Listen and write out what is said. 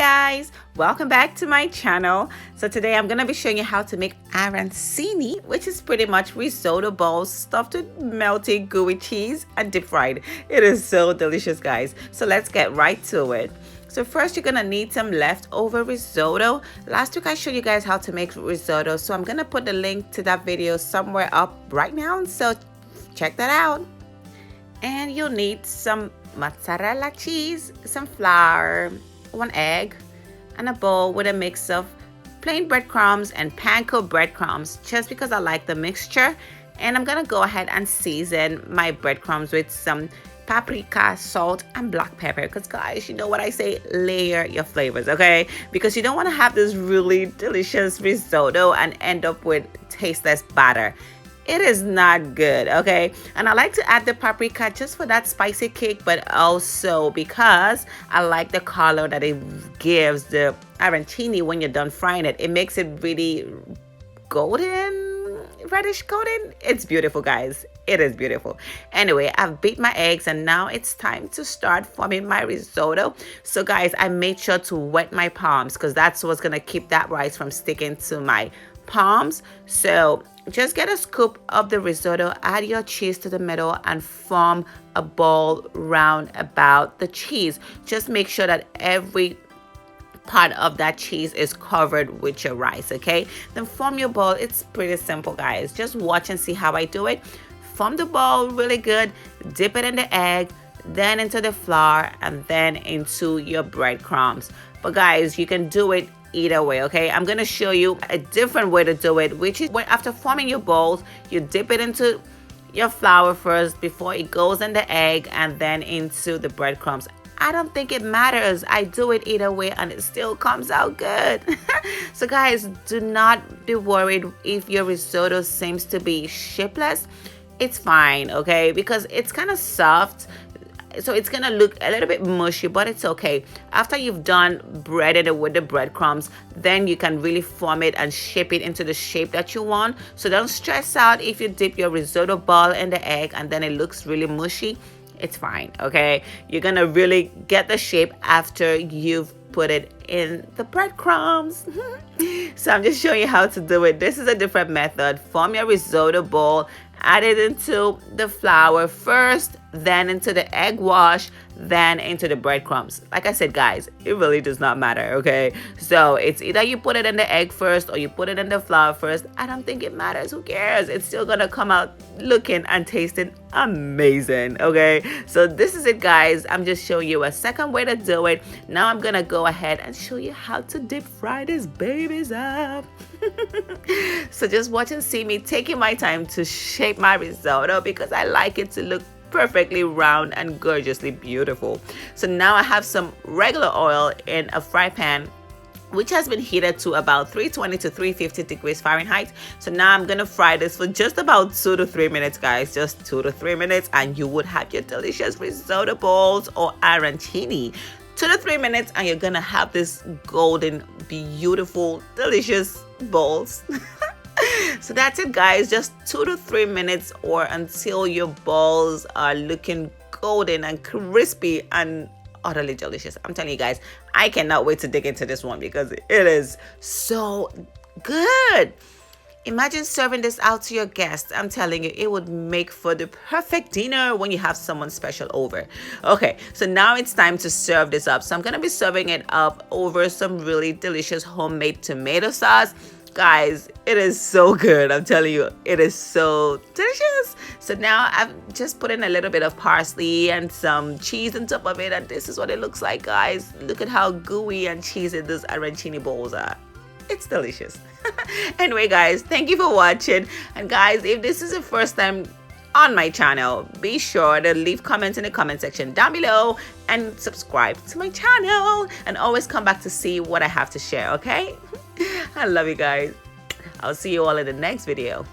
guys, welcome back to my channel. So today I'm gonna be showing you how to make arancini, which is pretty much risotto balls stuffed with melty gooey cheese and deep fried. It is so delicious, guys. So let's get right to it. So first you're gonna need some leftover risotto. Last week I showed you guys how to make risotto, so I'm gonna put the link to that video somewhere up right now, so check that out. And you'll need some mozzarella cheese, some flour, 1 egg, and a bowl with a mix of plain breadcrumbs and panko breadcrumbs, just because I like the mixture. And I'm gonna go ahead and season my breadcrumbs with some paprika, salt, and black pepper, because guys, you know what I say, layer your flavors, okay? Because you don't want to have this really delicious risotto and end up with tasteless batter. It is not good, okay? And I like to add the paprika just for that spicy kick, but also because I like the color that it gives the arancini when you're done frying it. It makes it really golden, reddish golden. It's beautiful, guys. It is beautiful. Anyway, I've beat my eggs and now it's time to start forming my risotto. So guys, I made sure to wet my palms because that's what's gonna keep that rice from sticking to my palms. So just get a scoop of the risotto, add your cheese to the middle, and form a ball round about the cheese. Just make sure that every part of that cheese is covered with your rice, okay? Then form your ball. It's pretty simple, guys. Just watch and see how I do it. Form the ball really good, dip it in the egg, then into the flour, and then into your breadcrumbs. But guys, you can do it either way, okay? I'm gonna show you a different way to do it, which is when after forming your balls, you dip it into your flour first before it goes in the egg and then into the breadcrumbs. I don't think it matters. I do it either way and it still comes out good. So guys, do not be worried if your risotto seems to be shapeless. It's fine, okay? Because it's kind of soft, so it's gonna look a little bit mushy, but it's okay. After you've done breaded it with the breadcrumbs, then you can really form it and shape it into the shape that you want. So don't stress out if you dip your risotto ball in the egg and then it looks really mushy. It's fine, okay? You're gonna really get the shape after you've put it in the breadcrumbs. So I'm just showing you how to do it. This is a different method. Form your risotto bowl, add it into the flour first, then into the egg wash, then into the breadcrumbs. Like I said, guys, it really does not matter, okay? So it's either you put it in the egg first or you put it in the flour first. I don't think it matters. Who cares? It's still gonna come out looking and tasting amazing, okay? So this is it, guys. I'm just showing you a second way to do it. Now I'm gonna go ahead and show you how to deep fry these babies up. So just watch and see me taking my time to shape my risotto because I like it to look perfectly round and gorgeously beautiful. So now I have some regular oil in a fry pan, which has been heated to about 320 to 350 degrees Fahrenheit. So now I'm gonna fry this for just about 2 to 3 minutes, guys. Just 2 to 3 minutes and you would have your delicious risotto balls or arancini. 2 to 3 minutes and you're gonna have this golden, beautiful, delicious balls. So that's it, guys. Just 2 to 3 minutes or until your balls are looking golden and crispy and utterly delicious. I'm telling you guys, I cannot wait to dig into this one because it is so good. Imagine serving this out to your guests. I'm telling you, it would make for the perfect dinner when you have someone special over. Okay, so now it's time to serve this up. So I'm gonna be serving it up over some really delicious homemade tomato sauce. Guys, it is so good. I'm telling you, it is so delicious. So now I've just put in a little bit of parsley and some cheese on top of it, and this is what it looks like, guys. Look at how gooey and cheesy those arancini balls are. It's delicious. Anyway, guys, thank you for watching. And guys, if this is the first time on my channel, be sure to leave comments in the comment section down below and subscribe to my channel and always come back to see what I have to share, okay? I love you guys. I'll see you all in the next video.